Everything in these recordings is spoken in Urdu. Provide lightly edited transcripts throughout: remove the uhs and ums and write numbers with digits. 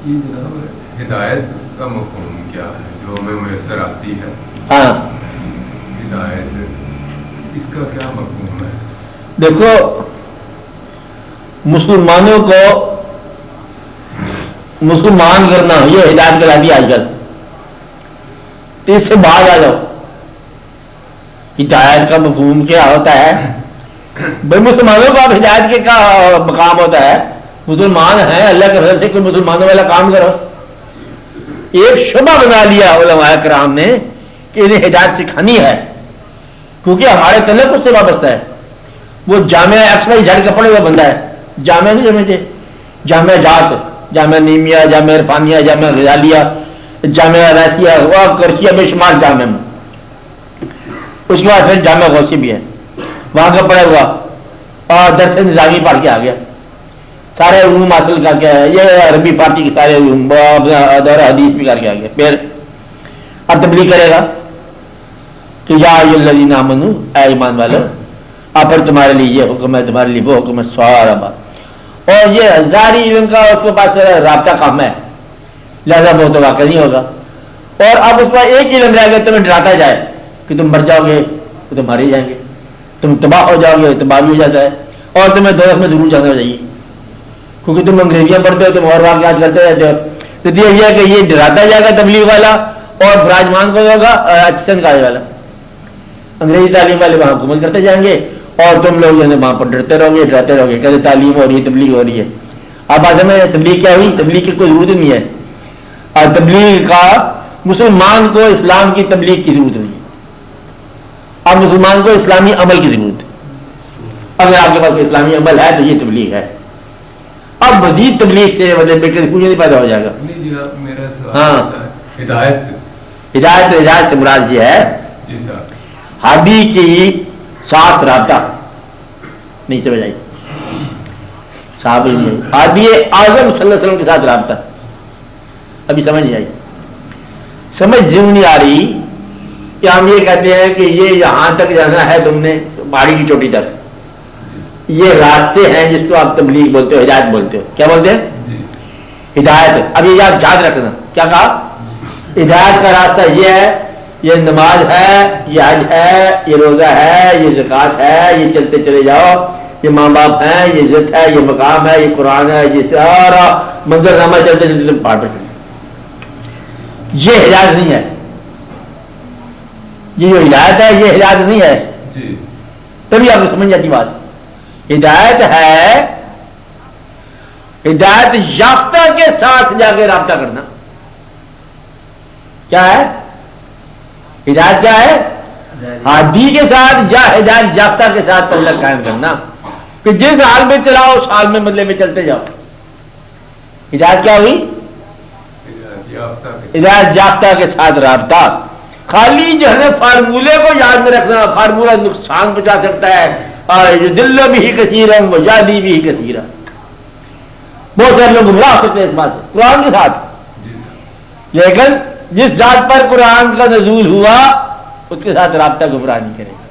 یہ جناب ہدایت کا مفہوم کیا ہے جو ہمیں میسر آتی ہے؟ ہاں ہدایت اس کا کیا مفہوم ہے؟ دیکھو مسلمانوں کو مسلمان کرنا یہ ہدایت کراتی ہے آج کل. تو اس سے باہر آ جاؤ. ہدایت کا مفہوم کیا ہوتا ہے بھائی؟ مسلمانوں کو آپ ہدایت کے کا مقام ہوتا ہے. مسلمان ہیں اللہ کے فضل سے کوئی مسلمانوں والا کام کرو. ایک شبہ بنا لیا علماء کرام نے کہ انہیں ہدایت سکھانی ہے کیونکہ ہمارے تعلق اس سے وابستہ ہے. وہ جامعہ ایکسوائی جھڑ کے پڑے ہوا بندہ ہے. جامعہ نہیں سمجھتے؟ جامعہ جات، جامعہ نیمیا، جامعہ عرفانیہ، جامعہ غزالیہ، جامعہ راسیہ، وہ کرچیہ بے شمار جامعہ میں. اس کے بعد پھر جامعہ غوثی بھی ہے وہاں کا پڑھا ہوا اور درس نظامی پڑھ کے آ گیا. سارے علوم حاصل کر کے یہ عربی فارسی کے سارے علوم دور حدیث بھی کر کے آ گیا. پھر اب تبلیغ کرے گا کہ یا الذین آمنو، اے ایمان والو، اب پھر تمہارے لیے یہ حکم ہے، تمہارے لیے وہ حکم ہے، سارا بات. اور یہ ہزاری علم کا اس کے پاس رابطہ کم ہے لہذا وہ تو واقع نہیں ہوگا. اور اب اس پر ایک علم رہ گیا تمہیں ڈراتا جائے کہ تم مر جاؤ گے تو تم مارے جائیں گے، تم تباہ ہو جاؤ گے تباہ بھی ہو جاتا ہے، اور تمہیں دوزخ میں ضرور جانا چاہیے کیونکہ تم انگریزیاں پڑھتے ہو، تم اور واقعات کرتے رہتے ہو. تو یہ کہ یہ ڈراتا جائے گا تبلیغ والا اور براجمان کو ہوگا اچھن کالج والا. انگریزی تعلیم والے وہاں حکومت کرتے جائیں گے اور تم لوگ جو ہے وہاں پر ڈرتے رہو گے، ڈراتے رہو گے، کہتے تعلیم ہو رہی ہے، تبلیغ ہو رہی ہے. اب آج میں تبلیغ کیا ہوئی؟ تبلیغ کی کوئی ضرورت نہیں ہے. اور تبلیغ کا مسلمان کو اسلام کی تبلیغ کی ضرورت نہیں ہے. اب مسلمان کو اسلامی عمل کی ضرورت ہے. اگر آپ کے پاس کوئی اسلامی عمل ہے تو یہ تبلیغ ہے. اب مزید تبلیغ سے مطلب کچھ نہیں پیدا ہو جائے گا. ہاں ہدایت ہدایت سے مراد یہ ہے ہادی کی ساتھ رابطہ. نہیں سمجھ آئی؟ صاحب ہادی اعظم صلی اللہ علیہ وسلم کے ساتھ رابطہ. ابھی سمجھ نہیں آئی؟ سمجھ کیوں نہیں آ رہی کہ ہم یہ کہتے ہیں کہ یہ یہاں تک جانا ہے تم نے پہاڑی کی چوٹی تک، یہ راستے ہیں جس کو آپ تبلیغ بولتے ہو، ہدایت بولتے ہو. کیا بولتے ہیں؟ ہدایت. اب یہ یاد رکھنا کیا کہا؟ ہدایت کا راستہ یہ ہے، یہ نماز ہے، یہ حج ہے، یہ روزہ ہے، یہ زکوٰۃ ہے، یہ چلتے چلے جاؤ، یہ ماں باپ ہیں، یہ عزت ہے، یہ مقام ہے، یہ قرآن ہے، یہ سارا منظر نامہ چلتے چلتے پہاڑ پر چلتے. یہ ہدایت نہیں ہے. یہ جو ہدایت ہے یہ ہدایت نہیں ہے. تبھی آپ کو سمجھ جاتی بات. ہدایت ہے ہدایت یافتہ کے ساتھ جا کے رابطہ کرنا. کیا ہے ہدایت؟ کیا ہے؟ ہادی کے ساتھ یا ہدایت یافتہ کے ساتھ تعلق قائم کرنا کہ جس حال میں چلاؤ اس حال میں مطلب میں چلتے جاؤ. ہدایت کیا ہوئی؟ ہدایت یافتہ کے ساتھ رابطہ. خالی جو ہے نا فارمولے کو یاد میں رکھنا، فارمولہ نقصان پہنچا سکتا ہے. اور دل بھی کثیرا وجادی بھی کثیرا. بہت سارے لوگ گمراہ ہوتے ہیں اس بات سے قرآن کے ساتھ. لیکن جس ذات پر قرآن کا نزول ہوا اس کے ساتھ رابطہ گمراہ نہیں کرے گا.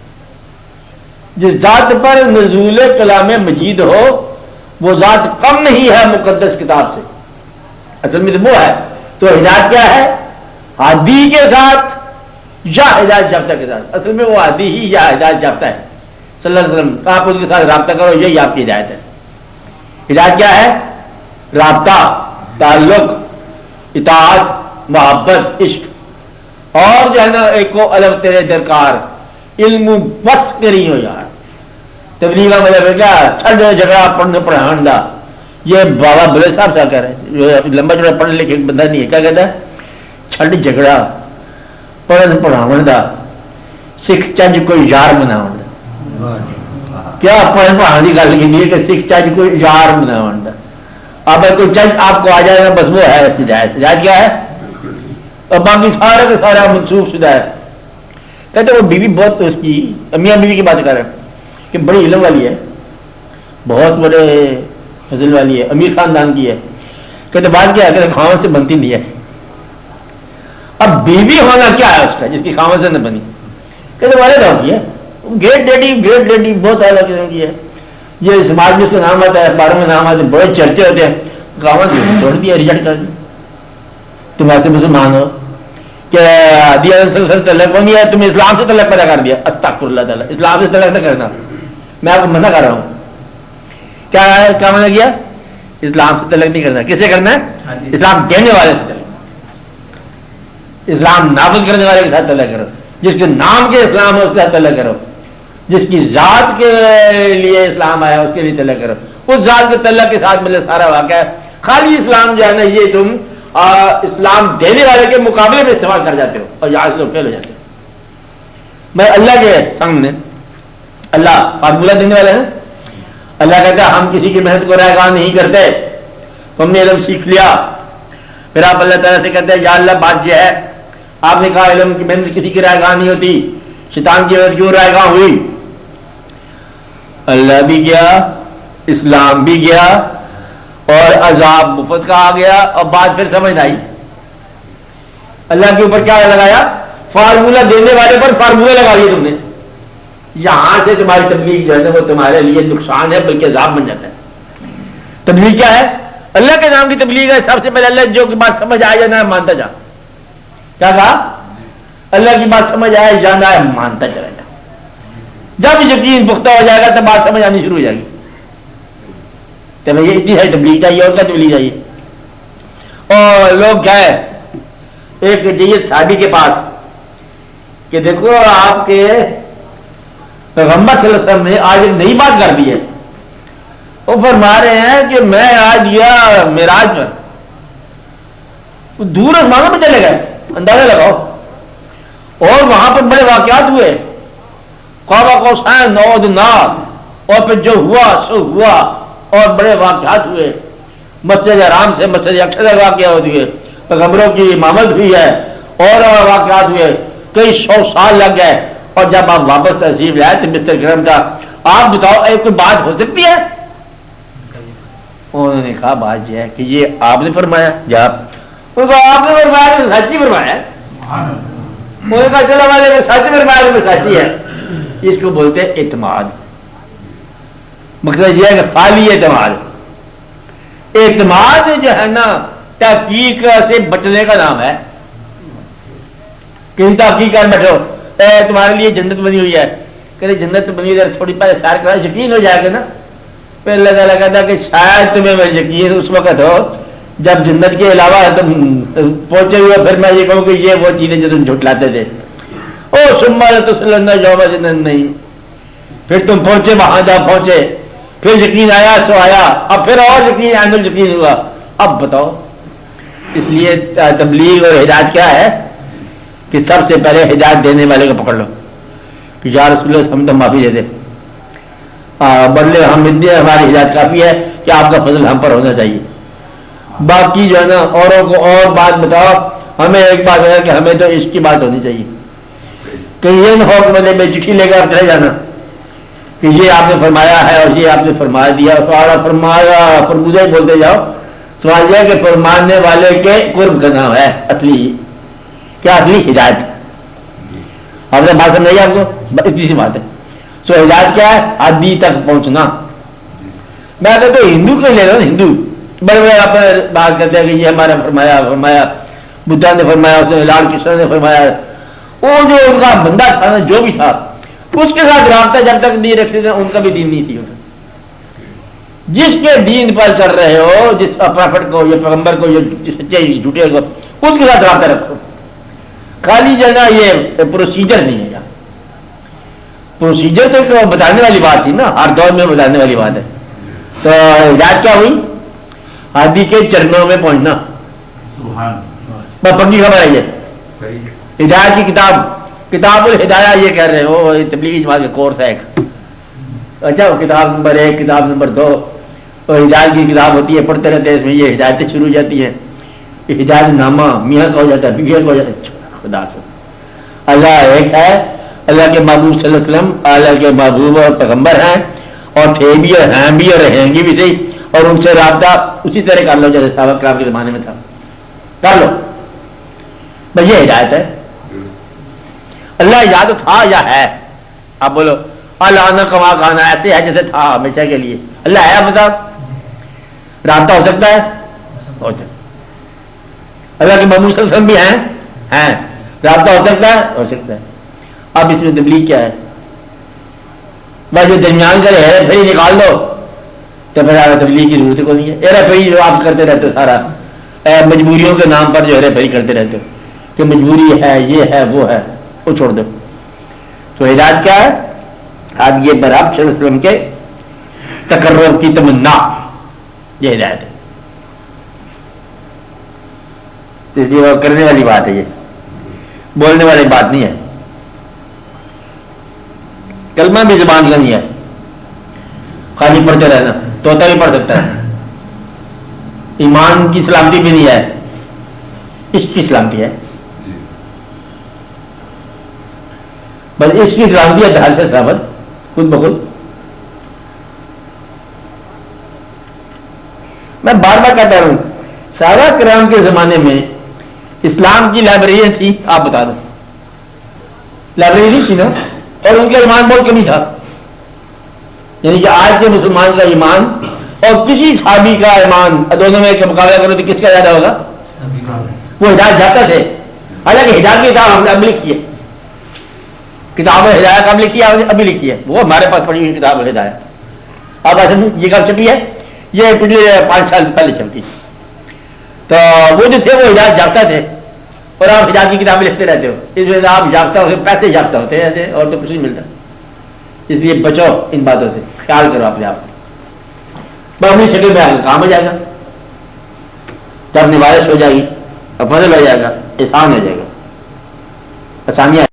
جس ذات پر نزول کلام مجید ہو وہ ذات کم نہیں ہے مقدس کتاب سے. اصل میں تو وہ ہے. تو ہدایت کیا ہے؟ ہادی کے ساتھ یا ہدایت یافتہ کے ساتھ. اصل میں وہ ہادی ہی یا ہدایت یافتہ ہے صلی اللہ علیہ وسلم. آپ اس کے ساتھ رابطہ کرو، یہی آپ کی ہدایت ہے. ہدایت کیا ہے؟ رابطہ، تعلق، اطاعت، محبت، عشق. اور جو ہے نا ایک کو الگ تیرے درکار علم بس کری ہو یار. تبلیغ کا مطلب ہے کیا؟ چھڑ جھگڑا پڑھنے پڑھان دا. یہ بابا بلے صاحب سے کہہ رہے ہیں، لمبا چوڑا پڑھ لکھے بندہ نہیں ہے. کیا کہتا ہے؟ چھڑ جھگڑا پڑھن پڑھاون دا، سکھ چج کوئی یار مناون دا. کیا پڑھن پڑھانے کی گل کی ہے کہ سکھ چج کوئی یار مناون دا. اب کوئی چج آپ کو آ جائے گا بس وہ ہے ہدایت. ہدایت کیا ہے؟ اور باقی سارے کے سارا منسوخ شدہ ہے. کہتے وہ بیوی بہت اس کی میاں بیوی کی بات کر رہے ہیں کہ بڑی علم والی ہے، بہت بڑے فضل والی ہے، امیر خاندان کی ہے. کہتے بات کیا ہے؟ کہتے خاون سے بنتی نہیں ہے. اب بیوی ہونا کیا ہے اس کا جس کی خاون سے نہ بنی؟ کہتے والد ہوتی ہے، گریٹ ڈیڈی بہت اعلیٰ قسم کی ہے. یہ سماج میں اس کا نام آتا ہے، اخباروں میں نام آتے ہیں، بڑے چرچے ہوتے ہیں. خاون چھوڑ دیا، ریجیکٹ کر دیا. تم ایسے مسلمان ہو کہ تعلق وہ نہیں ہے، تم اسلام سے تعلق پیدا کر دیا. استغفر اللہ تعالیٰ، اسلام سے تعلق نہ کرنا، میں آپ کو منع کر رہا ہوں. کیا منع کیا؟ اسلام سے تعلق نہیں کرنا. کس سے کرنا ہے؟ اسلام دینے والے سے تعلق. اسلام نافذ کرنے والے کے ساتھ تعلق کرو. جس کے نام کے اسلام ہے اس کے ساتھ تعلق کرو. جس کی ذات کے لیے اسلام آیا اس کے لیے تعلق کرو. اس ذات کے تعلق کے ساتھ ملے سارا واقعہ ہے. خالی اسلام جو ہے نا یہ تم اسلام دینے والے کے مقابلے میں استعمال کر جاتے ہو اور یہاں سے لوگ فیل ہو جاتے ہو. میں اللہ کے سامنے اللہ فارمولہ دینے والے ہیں. اللہ کہتا ہے ہم کسی کی محنت کو رائے گاہ نہیں کرتے. تم نے علم سیکھ لیا، پھر آپ اللہ تعالیٰ سے کہتے ہیں یا اللہ بات یہ ہے، آپ نے کہا علم کی محنت کسی کی رائے گاہ نہیں ہوتی، شیطان کی محنت کیوں رائے گاہ ہوئی؟ اللہ بھی گیا، اسلام بھی گیا اور عذاب مفت کا آ گیا. اور بات پھر سمجھ آئی اللہ کے اوپر کیا لگایا؟ فارمولہ دینے والے پر فارمولہ لگا دیا تم نے. یہاں سے تمہاری تبلیغ جو ہے وہ تمہارے لیے نقصان ہے بلکہ عذاب بن جاتا ہے. تبلیغ کیا ہے؟ اللہ کے نام کی تبلیغ ہے. سب سے پہلے اللہ جو بات سمجھ آئے جانا ہے مانتا جا. کیا کہا؟ اللہ کی بات سمجھ آئے جانا ہے مانتا چلا جا. جب یقین پختہ ہو جائے گا تب بات سمجھ آنی شروع ہو جائے گی. تو یہ اتنی ہے تبلیغ چاہیے اور کیا تبلیغ چاہیے. اور لوگ کیا ہے ایک جیت صحابی کے پاس کہ دیکھو آپ کے پیغمبر صلی اللہ علیہ وسلم نے آج ایک نئی بات کر دی ہے. وہ فرما رہے ہیں کہ میں آج گیا معراج پر، دور آسمانوں میں چلے گئے، اندازہ لگاؤ، اور وہاں پر بڑے واقعات ہوئے، قاب قوسین او ادنیٰ، اور پھر جو ہوا سو ہوا، اور بڑے واقعات ہوئے. مسجد حرام سے مسجد اقصی تک واقعہ ہوئے، پیغمبروں کی امامت ہوئی ہے اور واقعات ہوئے، کئی 100 سال لگ گئے. اور جب آپ واپس تشریف لائے تو مستر کرم کا آپ بتاؤ ایک کوئی بات ہو سکتی ہے؟ انہوں نے کہا بات یہ ہے کہ یہ آپ نے فرمایا. جب ان کو آپ نے فرمایا تو سچی فرمایا. انہوں نے کہا چلو والے میں سچ فرمایا تو سچی ہے. اس کو بولتے ہیں اعتماد. مقصد یہ ہے کہ خالی اعتماد. اعتماد جو ہے نا تحقیق سے بچنے کا نام ہے. کسی تحقیق کر بیٹھو تمہارے لیے جنت بنی ہوئی ہے، کہ جنت بنی ہوئی ہے تھوڑی پہلے سیر کرا یقین ہو جائے گا نا. پھر اللہ تعالیٰ کہتا ہے کہ شاید تمہیں میں یقین اس وقت ہو جب جنت کے علاوہ تم پہنچے ہوئے پھر میں یہ کہوں کہ یہ وہ چیزیں جو تم جھٹلاتے تھے. او سما تسلن یوم جنت نہیں. پھر تم پہنچے وہاں جا پہنچے، پھر یقین آیا سو آیا، اب پھر اور یقین آئندہ یقین ہوا. اب بتاؤ. اس لیے تبلیغ اور ہدایت کیا ہے کہ سب سے پہلے ہدایت دینے والے کو پکڑ لو کہ یا رسول اللہ ہم تو معافی دے دیں، بدلے ہم اتنے ہماری ہدایت کافی ہے کہ آپ کا فضل ہم پر ہونا چاہیے. باقی جو ہے نا اوروں کو اور بات بتاؤ. ہمیں ایک بات ہے کہ ہمیں تو عشق کی بات ہونی چاہیے. کہ یہ نہ ہو کہ میں چٹھی لے کر چلے جانا کہ یہ آپ نے فرمایا ہے اور یہ آپ نے فرما دیا فرمایا فرموزہ ہی بولتے جاؤ. سوال یہ ہے کہ فرمانے والے کے قرب کا نام ہے اصلی کیا؟ اصلی ہدایت. آپ نے بات سمجھائی آپ کو؟ اتنی سی بات ہے. سو ہدایت کیا ہے؟ آدمی تک پہنچنا. میں کہتا ہوں ہندو کے لے رہا ہوں. ہندو بڑے بڑے آپ بات کرتے ہیں کہ یہ ہمارا فرمایا بدھا نے فرمایا، لال کشن نے فرمایا. وہ جو ان کا بندہ تھا نا جو بھی تھا اس کے ساتھ رابطہ جب تک نہیں رکھتے تھے ان کا بھی دین نہیں تھی. جس کے دین پر چل رہے ہو، جس پروفٹ کو یا پیغمبر کو یا سچے جھوٹے کو، اس کے ساتھ رابطہ رکھو. خالی جو ہے نا یہ پروسیجر نہیں ہے. پروسیجر تو ایک بتانے والی بات تھی نا، ہر دور میں بتانے والی بات ہے. تو ہدایت کیا ہوئی؟ ہادی کے چرنوں میں پہنچنا. پکی خبر ہے یہ. ہدایت کی کتاب الہدایہ یہ کہہ رہے ہو تبلیغی جماعت کا کورس ہے ایک. اچھا کتاب نمبر 1 کتاب نمبر 2 ہدایت کی کتاب ہوتی ہے، پڑھتے رہتے ہیں. اس میں یہ ہدایتیں شروع ہو جاتی ہیں. یہ ہدایت نامہ میاں کا ہو جاتا ہے، بیوی کا ہو جاتا ہے. خدا سے اللہ ایک ہے. اللہ کے محبوب صلی اللہ علیہ وسلم اللہ کے محبوب اور پیغمبر ہیں اور تھے بھی اور ہیں بھی اور رہیں گے بھی صحیح. اور ان سے رابطہ اسی طرح کر لو جیسے صحابہ کرام کے زمانے میں تھا. کر لو بھائی. یہ ہدایت ہے. اللہ یا تو تھا یا ہے. آپ بولو اللہ کما کھانا ایسے ہے جیسے تھا ہمیشہ کے لیے. اللہ ہے مطلب رابطہ ہو سکتا ہے. ہو سکتا. اللہ کے محمود صلی اللہ علیہ وسلم بھی ہیں رابطہ ہو سکتا ہے، ہو سکتا ہے. اب اس میں تبلیغ کیا ہے؟ بس جو درمیان کا ہے پھر نکال دو تو پھر آپ تبلیغ کی ضرورت کو نہیں ہے. ایرا پھر جو آپ کرتے رہتے ہو سارا مجبوریوں کے نام پر جو ہے پھر کرتے رہتے ہو کہ مجبوری ہے، یہ ہے، وہ ہے، وہ چھوڑ دو. تو ہدایت کیا ہے؟ آج یہ براب صلی اللہ علیہ وسلم کے تقرر کی تمنا، یہ ہدایت ہے. اس لیے وہ کرنے والی بات ہے، یہ بولنے والی بات نہیں ہے. کلمہ بھی زبان کا نہیں ہے، خالی پڑھتے رہنا، طوطا بھی پڑھ سکتا ہے. ایمان کی سلامتی بھی نہیں ہے، اس کی سلامتی ہے. بس اس کی سلامتی ہے دھار سے سلامت خود بخود. میں بار بار کہتا ہوں صحابہ کرام کے زمانے میں اسلام کی لائبریریاں تھی، آپ بتا دو لائبریری تھی نا، اور ان کا ایمان بہت کمی تھا. یعنی کہ آج کے مسلمان کا ایمان اور کسی صحابی کا ایمان دونوں میں مقابلہ کرو تو کس کا زیادہ ہوگا؟ وہ ہدایت جاتا تھے. حالانکہ ہدایت کی کتاب ہم نے اب لکھی ہے، کتاب ہدایت اب لکھی ہے، ابھی لکھی ہے، وہ ہمارے پاس پڑی ہوئی کتاب ہدایت. اب ایسے یہ کب چھپی ہے؟ یہ پچھلے 5 سال پہلے چھپی. تو وہ جو تھے وہ ہدایت جاگتا تھے، اور آپ ہدایت کی کتابیں لکھتے رہتے ہو. اس وجہ سے آپ جاگتا ہو، پیسے جاگتا ہوتے ہیں ایسے، اور تو کچھ نہیں ملتا. اس لیے بچو ان باتوں سے، خیال کرو اپنے آپ کو. اپنی شکل میں آگے کام ہو جائے گا، جب نوائش ہو جائے گی اور فضل ہو جائے گا، احسان ہو جائے گا، آسانیاں